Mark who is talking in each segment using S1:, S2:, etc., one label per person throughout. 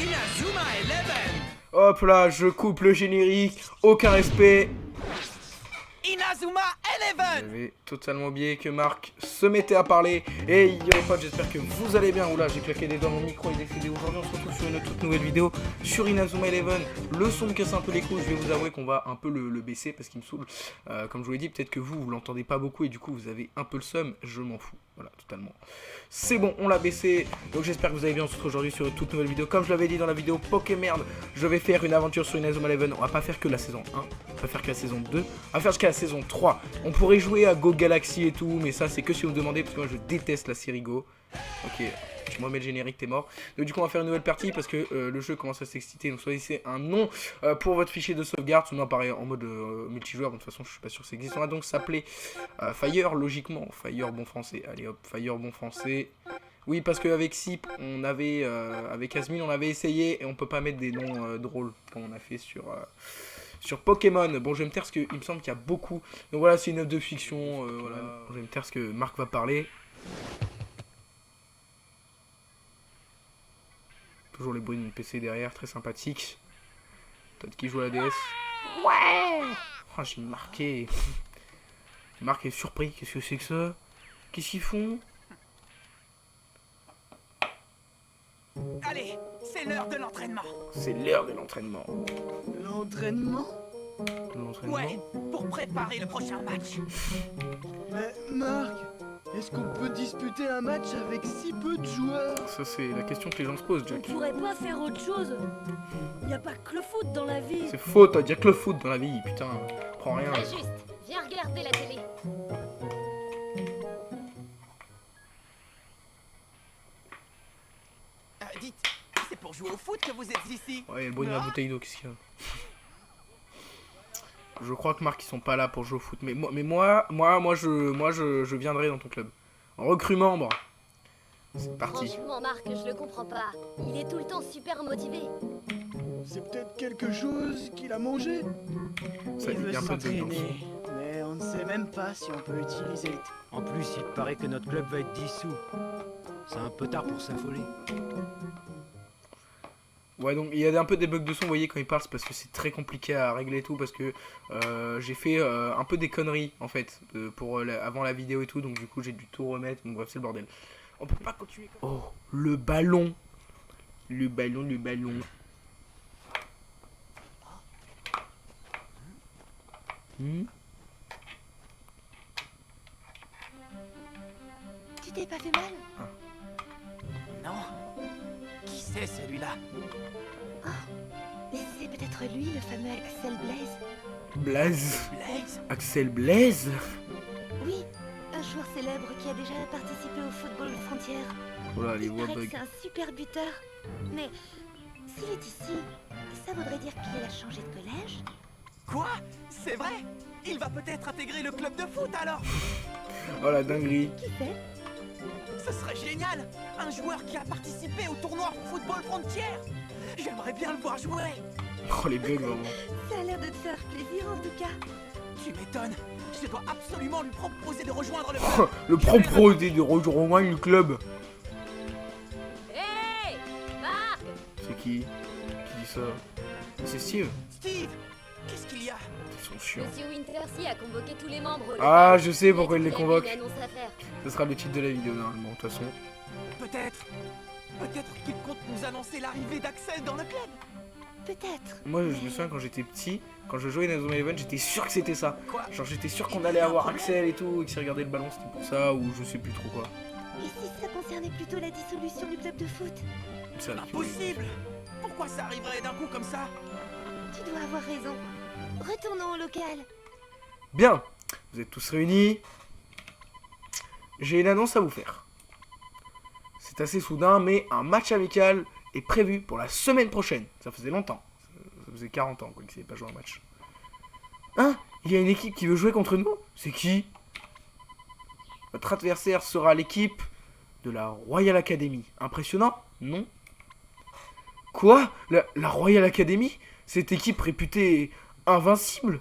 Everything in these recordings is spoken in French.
S1: Inazuma Eleven.
S2: Hop là, je coupe le générique, aucun respect.
S1: Inazuma Eleven.
S2: J'avais totalement oublié que Marc se mettait à parler. Et yo les potes, j'espère que vous allez bien. Oula, j'ai claqué des doigts, mon micro est décédé. Aujourd'hui on se retrouve sur une toute nouvelle vidéo sur Inazuma Eleven. Le son me casse un peu les couilles, je vais vous avouer qu'on va un peu le baisser parce qu'il me saoule. Comme je vous l'ai dit, peut-être que vous l'entendez pas beaucoup et du coup vous avez un peu le seum, je m'en fous. Voilà, totalement. C'est bon, on l'a baissé. Donc j'espère que vous allez bien. On se retrouve aujourd'hui sur une toute nouvelle vidéo. Comme je l'avais dit dans la vidéo Pokémon, je vais faire une aventure sur Inazuma Eleven. On va pas faire que la saison 1, on va pas faire que la saison 2, on va faire jusqu'à la saison 3. On pourrait jouer à Go Galaxy et tout, mais ça c'est que si vous me demandez, parce que moi je déteste la série Go. Ok, je me remets le générique, t'es mort. Donc du coup on va faire une nouvelle partie parce que le jeu commence à s'exciter. Donc choisissez un nom pour votre paquet de sauvegarde. Sinon pareil en mode multijoueur, de toute façon je suis pas sûr que ça existe. On va donc s'appeler Fire logiquement. Fire bon français, allez hop, Fire bon français. Oui, parce qu'avec Sip, on avait, avec Asmine, on avait essayé et on peut pas mettre des noms drôles comme on a fait sur Pokémon. Bon, je vais me taire parce qu'il me semble qu'il y a beaucoup. Donc voilà, c'est une œuvre de fiction. Voilà. Bon, je vais me taire parce que Marc va parler. Toujours les bruits de mon PC derrière, très sympathique. Peut-être qui joue à la DS. Ouais. Oh, j'ai marqué. Marc est surpris. Qu'est-ce que c'est que ça? Qu'est-ce qu'ils font?
S1: Allez, c'est l'heure de l'entraînement.
S2: C'est l'heure de l'entraînement.
S3: L'entraînement?
S2: L'entraînement?
S1: Ouais, pour préparer le prochain match.
S3: Mais Marc, est-ce qu'on peut disputer un match avec si peu de joueurs?
S2: Ça, c'est la question que les gens se posent,
S4: On
S2: Jack.
S4: pourrait pas faire autre chose. Y a pas que le foot dans la vie.
S2: C'est faux, t'as dire que le foot dans la vie, putain, prends rien.
S5: Pas juste, viens regarder la télé.
S1: Dites, c'est pour jouer au foot que vous êtes ici?
S2: Ouais, le bruit de la bouteille d'eau, qu'est-ce qu'il y a? Je crois que Marc, ils sont pas là pour jouer au foot. Mais moi, je viendrai dans ton club. En recrue membre. C'est parti.
S5: Franchement, Marc, je le comprends pas. Il est tout le temps super motivé.
S3: C'est peut-être quelque chose qu'il a mangé?
S2: Ça
S3: Il
S2: dit
S3: veut
S2: un peu de dedans.
S3: s'entraîner, mais on ne sait même pas si on peut utiliser le...
S6: En plus, il paraît que notre club va être dissous. C'est un peu tard pour s'affoler.
S2: Ouais, donc il y a un peu des bugs de son, vous voyez, quand il parle, c'est parce que c'est très compliqué à régler et tout, parce que j'ai fait un peu des conneries, en fait, avant la vidéo et tout, donc du coup j'ai dû tout remettre, donc bref, c'est le bordel. On peut pas continuer comme ça. Oh, le ballon. Le ballon.
S5: Tu t'es pas fait mal?
S1: Non. Qui c'est celui-là?
S5: C'est peut-être lui, le fameux Axel Blaze.
S2: Blaze.
S1: Blaze?
S2: Axel Blaze.
S5: Oui, un joueur célèbre qui a déjà participé au football frontière.
S2: Voilà, les
S5: Il
S2: voix
S5: paraît que
S2: bug.
S5: c'est un super buteur. Mais s'il est ici, ça voudrait dire qu'il a changé de collège?
S1: Quoi? C'est vrai? Il va peut-être intégrer le club de foot alors?
S2: Oh la dinguerie.
S5: Qui fait?
S1: Ce serait génial! Un joueur qui a participé au tournoi Football Frontière! J'aimerais bien le voir jouer!
S2: Oh les bugs vraiment.
S5: Ça a l'air de te faire plaisir en tout cas.
S1: Tu m'étonnes! Je dois absolument lui proposer de rejoindre le
S2: Oh,
S1: club!
S2: le propre idée de rejoindre le club.
S5: Hey Marc!
S2: C'est qui dit ça? C'est Steve.
S1: Steve! Qu'est-ce qu'il y a?
S2: Ils sont chiants.
S5: Monsieur Wintersea a convoqué tous les membres. au
S2: Ah,
S5: local.
S2: je sais pourquoi il les
S5: a
S2: convoque.
S5: une annonce à faire.
S2: Ce sera le titre de la vidéo normalement, de toute façon.
S1: Peut-être qu'il compte nous annoncer l'arrivée d'Axel dans le club!
S5: Peut-être.
S2: Moi, je me souviens quand j'étais petit, quand je jouais à Inazuma Eleven, j'étais sûr que c'était ça.
S1: Quoi?
S2: Genre, j'étais sûr qu'on allait avoir Axel et tout, et que s'il regardait le ballon, c'était pour ça, ou je sais plus trop quoi.
S5: Et si ça concernait plutôt la dissolution du club de foot?
S2: Ça,
S1: Impossible! Pourquoi ça arriverait d'un coup comme ça?
S5: Tu dois avoir raison. Retournons au local.
S2: Bien, vous êtes tous réunis. J'ai une annonce à vous faire. C'est assez soudain, mais un match amical est prévu pour la semaine prochaine. Ça faisait longtemps. Ça faisait 40 ans quoi, qu'ils n'avaient pas joué un match. Hein? Il y a une équipe qui veut jouer contre nous? C'est qui? Votre adversaire sera l'équipe de la Royal Academy. Impressionnant? Non? Quoi? La Royal Academy? Cette équipe réputée invincible?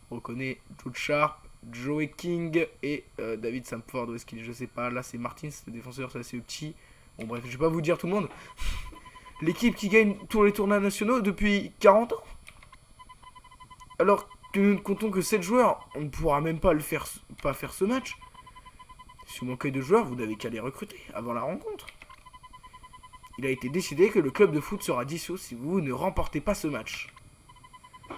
S2: On reconnaît Joe Sharp, Joey King et David Samford. Où est-ce qu'il est? Je sais pas. Là c'est Martins, le défenseur, c'est assez petit. Bon bref, je vais pas vous dire tout le monde. L'équipe qui gagne tous les tournois nationaux depuis 40 ans. Alors que nous ne comptons que 7 joueurs, on ne pourra même pas faire ce match. Si vous manquez de joueurs, vous n'avez qu'à les recruter avant la rencontre. Il a été décidé que le club de foot sera dissous si vous ne remportez pas ce match.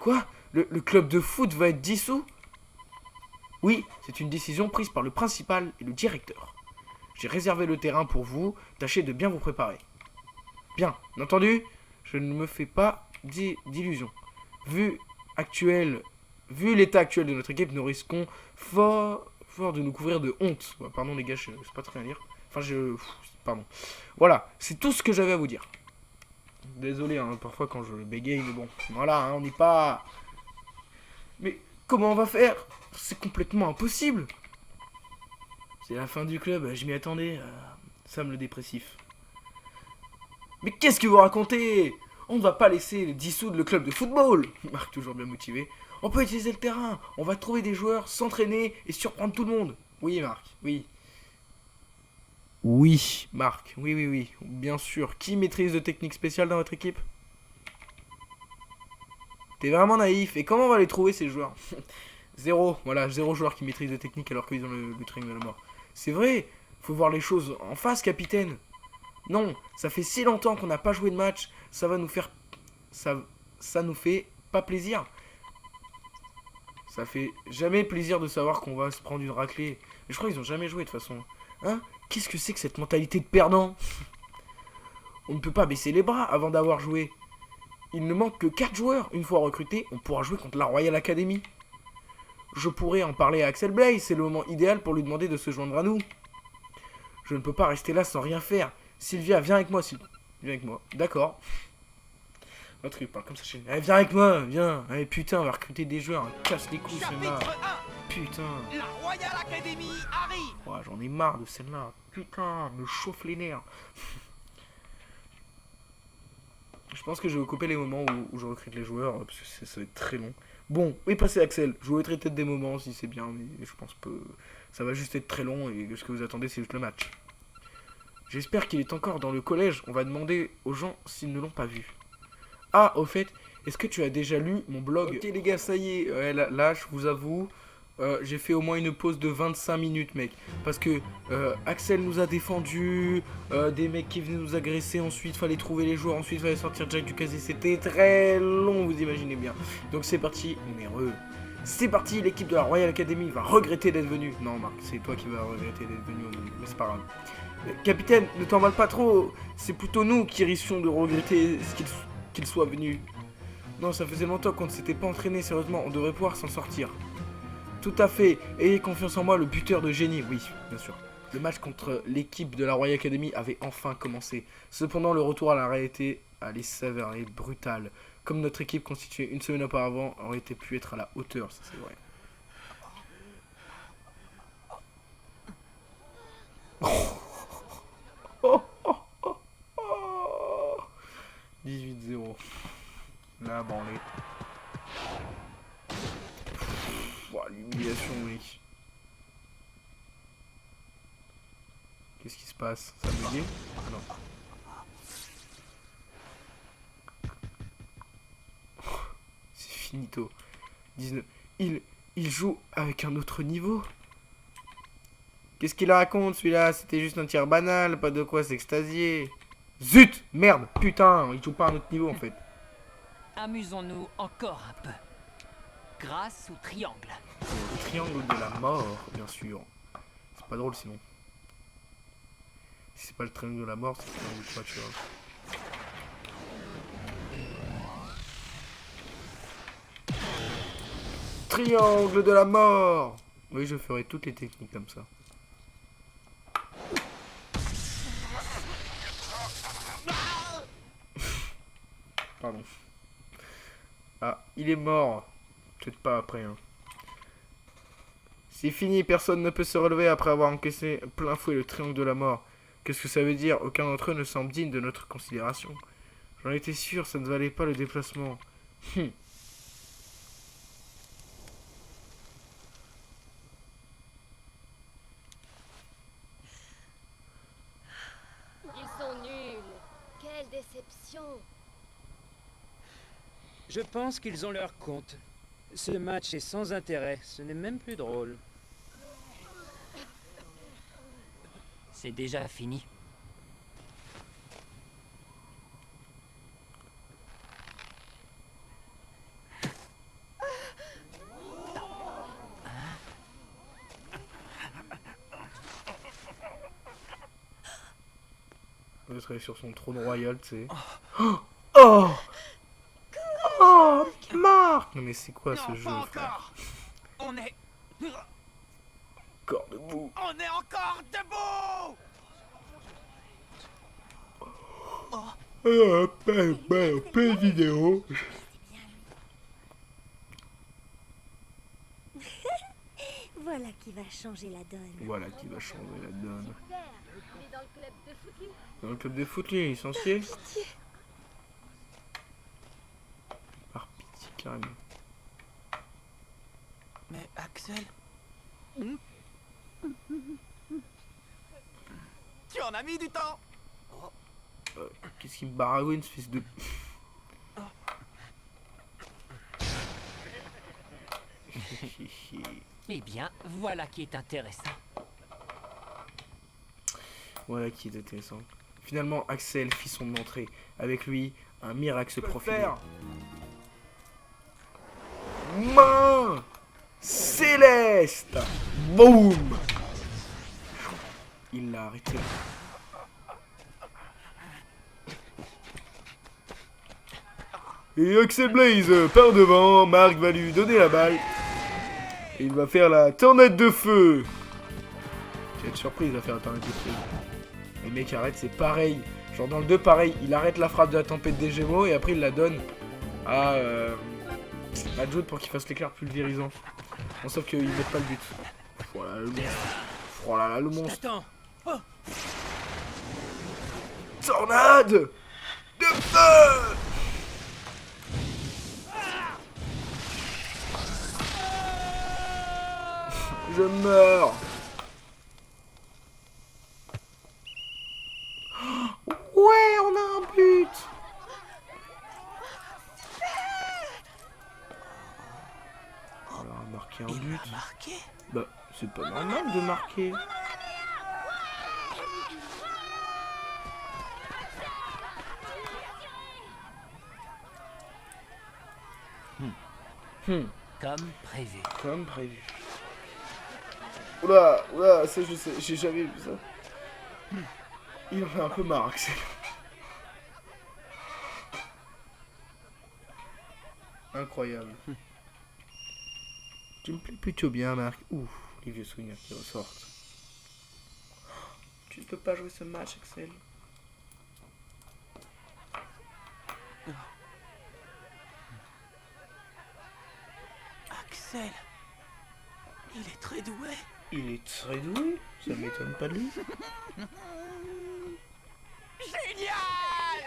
S2: Quoi ? Le club de foot va être dissous ? Oui, c'est une décision prise par le principal et le directeur. J'ai réservé le terrain pour vous, tâchez de bien vous préparer. Bien, entendu, je ne me fais pas d'illusions. Vu l'état actuel de notre équipe, nous risquons fort de nous couvrir de honte. Ouais, pardon les gars, je sais pas très bien lire. Pardon. Voilà, c'est tout ce que j'avais à vous dire. Désolé, hein, parfois quand je bégaye, mais bon, voilà, hein, on n'est pas... Mais comment on va faire ? C'est complètement impossible. C'est la fin du club, je m'y attendais. Sam le dépressif. Mais qu'est-ce que vous racontez ? On ne va pas laisser dissoudre le club de football. Marc toujours bien motivé. On peut utiliser le terrain, on va trouver des joueurs, s'entraîner et surprendre tout le monde. Oui Marc, oui. Oui Marc, oui, bien sûr. Qui maîtrise de techniques spéciales dans votre équipe ? T'es vraiment naïf, et comment on va les trouver ces joueurs ? Zéro joueur qui maîtrise de techniques alors qu'ils ont le triangle de la mort. C'est vrai, faut voir les choses en face capitaine. Non, ça fait si longtemps qu'on n'a pas joué de match, ça va nous faire... Ça nous fait pas plaisir. Ça fait jamais plaisir de savoir qu'on va se prendre une raclée. Mais je crois qu'ils ont jamais joué de toute façon. Hein ? Qu'est-ce que c'est que cette mentalité de perdant ? On ne peut pas baisser les bras avant d'avoir joué. Il ne manque que 4 joueurs. Une fois recrutés, on pourra jouer contre la Royal Academy. Je pourrais en parler à Axel Blaze, c'est le moment idéal pour lui demander de se joindre à nous. Je ne peux pas rester là sans rien faire. Sylvia, viens avec moi, Viens avec moi. D'accord. L'autre il parle comme ça chez lui. Eh, viens avec moi, viens. Eh putain, on va recruter des joueurs. Casse les couilles celle-là.
S1: Chapitre 1.
S2: Putain.
S1: La Royal Academy arrive.
S2: Ouais, j'en ai marre de celle-là. Putain, me chauffe les nerfs. Je pense que je vais couper les moments où je recrute les joueurs, parce que ça va être très long. Bon, oui, passez Axel. Je vous mettrai peut-être des moments si c'est bien, mais je pense que ça va juste être très long et ce que vous attendez, c'est juste le match. J'espère qu'il est encore dans le collège. On va demander aux gens s'ils ne l'ont pas vu. Ah, au fait, est-ce que tu as déjà lu mon blog ? Ok les gars, ça y est, ouais, là, je vous avoue, j'ai fait au moins une pause de 25 minutes, mec. Parce que Axel nous a défendu, des mecs qui venaient nous agresser, ensuite fallait trouver les joueurs, ensuite fallait sortir Jack du casier. C'était très long, vous imaginez bien. Donc c'est parti, on est heureux. C'est parti, l'équipe de la Royal Academy va regretter d'être venue. Non Marc, c'est toi qui vas regretter d'être venu, mais c'est pas grave. Capitaine, ne t'emballe pas trop, c'est plutôt nous qui risquons de regretter qu'il soit venu. Non, ça faisait longtemps qu'on ne s'était pas entraîné, sérieusement, on devrait pouvoir s'en sortir. Tout à fait, ayez confiance en moi, le buteur de génie, oui, bien sûr. Le match contre l'équipe de la Royal Academy avait enfin commencé. Cependant, le retour à la réalité allait s'avérer brutal. Comme notre équipe constituée une semaine auparavant aurait pu être à la hauteur, ça c'est vrai. 18-0. La branlée. L'humiliation, oui. Qu'est-ce qui se passe? Ça a bugué? Ah non. C'est finito. 19. Il joue avec un autre niveau? Qu'est-ce qu'il raconte celui-là? C'était juste un tir banal, pas de quoi s'extasier. Zut! Merde! Putain! Il joue pas à un autre niveau en fait.
S7: Amusons-nous encore un peu. Grâce au triangle.
S2: Le triangle de la mort, bien sûr. C'est pas drôle sinon. Si c'est pas le triangle de la mort, c'est le triangle de quoi, tu vois. Triangle de la mort! Oui, je ferai toutes les techniques comme ça. Pardon. Ah, il est mort. Peut-être pas après, hein. C'est fini, personne ne peut se relever après avoir encaissé plein fouet le triangle de la mort. Qu'est-ce que ça veut dire? Aucun d'entre eux ne semble digne de notre considération. J'en étais sûr, ça ne valait pas le déplacement.
S7: Ils
S5: Quelle déception.
S6: Je pense qu'ils ont leur compte. Ce match est sans intérêt, ce n'est même plus drôle.
S7: C'est déjà fini.
S2: Il serait sur son trône royal, tu sais. Oh oh Marc. Non mais c'est quoi
S1: Non,
S2: ce jeu,
S1: pas
S2: frère?
S1: encore. On est...
S2: Encore debout.
S1: On est encore debout.
S2: Plein de vidéos.
S4: Voilà qui va changer la donne.
S2: Voilà qui va changer la donne.
S5: Super. Il est dans le club de foot.
S2: Dans le club de foot, lui, licencié. Par pitié, carrément.
S1: Mais Axel... Tu en as mis du temps.
S2: Qu'est-ce qu'il me baragouine, ce fils de...
S7: Eh bien, voilà qui est intéressant.
S2: Voilà qui est intéressant. Finalement, Axel fit son entrée. Avec lui, un miracle se profilait. Main céleste. Boum. Il l'a arrêté. Et Axel Blaze part devant. Marc va lui donner la balle. Et il va faire la tornade de feu. Tu vas être surpris, il va faire la tornade de feu. Le mec arrête, c'est pareil. Genre dans le 2, pareil, il arrête la frappe de la tempête des Gémeaux et après il la donne à Jude pour qu'il fasse l'éclair pulvérisant. Bon, sauf qu'il met pas le but. Voilà le monstre. Oh là là, le monstre.
S6: Attends.
S2: Tornade de feu. Je meurs. Ouais, on a un but. On a marqué un but.
S1: Marqué.
S2: Bah, c'est pas normal de marquer.
S7: Comme prévu.
S2: Comme prévu. Oula, oula, ça je sais, j'ai jamais vu ça. Il en a un peu marre, Axel. Incroyable. Tu me plais plutôt bien, Marc. Ouf, les vieux souvenirs qui ressortent. Tu ne peux pas jouer ce match, Axel.
S1: Axel. Il est très doué.
S2: Il est très doué, ça m'étonne pas de lui.
S1: Génial.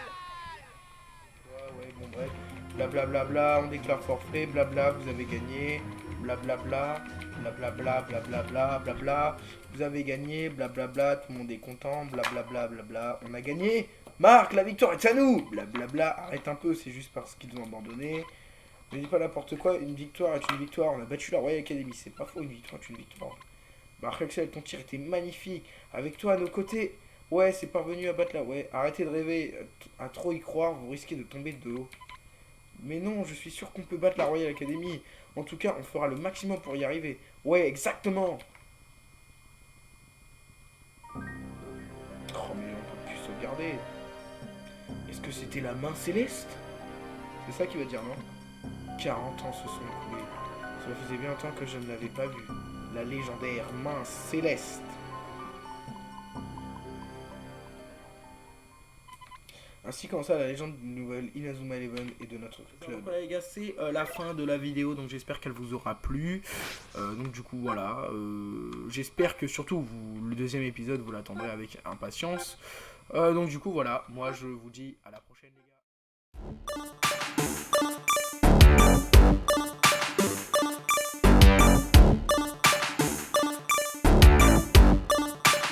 S2: Ouais, bon bref. Blablabla, bla, on déclare forfait, blabla, vous avez gagné. Blablabla, blablabla, blablabla, blabla, vous avez gagné, blablabla, tout le monde est content, blablabla, blabla, on a gagné. Marc, la victoire est à nous. Blablabla, arrête un peu, c'est juste parce qu'ils ont abandonné. Ne dis pas n'importe quoi, une victoire est une victoire. On a battu la Royal Academy, c'est pas faux, une victoire est une victoire. Marc Axel, ton tir était magnifique. Avec toi à nos côtés, ouais, c'est parvenu à battre là. Ouais, arrêtez de rêver, à trop y croire, vous risquez de tomber de haut. Mais non, je suis sûr qu'on peut battre la Royal Academy. En tout cas, on fera le maximum pour y arriver. Ouais, exactement. Oh, mais on peut plus sauvegarder. Est-ce que c'était la main céleste? C'est ça qu'il va dire, non? 40 ans se sont écoulés. Cela faisait bien longtemps que je ne l'avais pas vu. La légendaire main céleste. Ainsi commence la légende d'une nouvelle Inazuma Eleven et de notre club. Donc voilà les gars, c'est la fin de la vidéo, donc j'espère qu'elle vous aura plu. Donc du coup voilà, j'espère que surtout le deuxième épisode vous l'attendrez avec impatience. Donc du coup voilà, moi je vous dis à la prochaine les gars.